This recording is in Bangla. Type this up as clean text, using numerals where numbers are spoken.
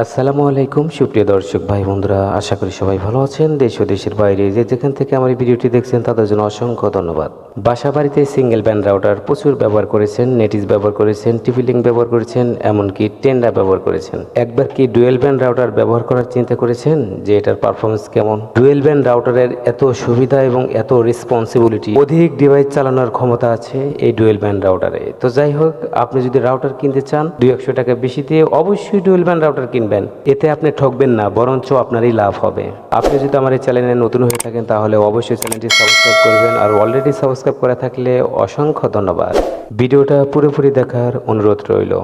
আসসালামু আলাইকুম সুপ্রিয় দর্শক ভাই বন্ধুরা, আশা করি সবাই ভালো আছেন। দেশ ও দেশের বাইরে যে যেখান থেকে আমার এই ভিডিওটি দেখছেন তাদের জন্য অসংখ্য ধন্যবাদ। বাসা বাড়িতে সিঙ্গেল ব্যান্ড রাউটার প্রচুর ব্যবহার করেছেন, নেটিস ব্যবহার করেছেন, টিপি লিঙ্ক ব্যবহার করেছেন, এমনকি টেন্ডা ব্যবহার করেছেন। একবার কি ডুয়েল ব্যান্ড রাউটার ব্যবহার করার চিন্তা করেছেন যে এটার পারফরমেন্স কেমন? ডুয়েল ব্যান্ড রাউটারের এত সুবিধা এবং এত রেসপন্সিবিলিটি, অধিক ডিভাইস চালানোর ক্ষমতা আছে এই ডুয়েল ব্যান্ড রাউটারে। তো যাই হোক, আপনি যদি রাউটার কিনতে চান 200 টাকা বেশি দিয়ে অবশ্যই ডুয়েল ব্যান্ড রাউটার কিনবেন। এতে আপনি ঠকবেন না, বরঞ্চ আপনারই লাভ হবে। আপনি যদি আমার এই চ্যানেলে নতুন হয়ে থাকেন তাহলে অবশ্যই চ্যানেলটি সাবস্ক্রাইব করবেন, আর অলরেডি সাবস্ক্রাইব করে থাকলে অসংখ্য ধন্যবাদ। ভিডিওটা পুরোপুরি দেখার অনুরোধ রইল।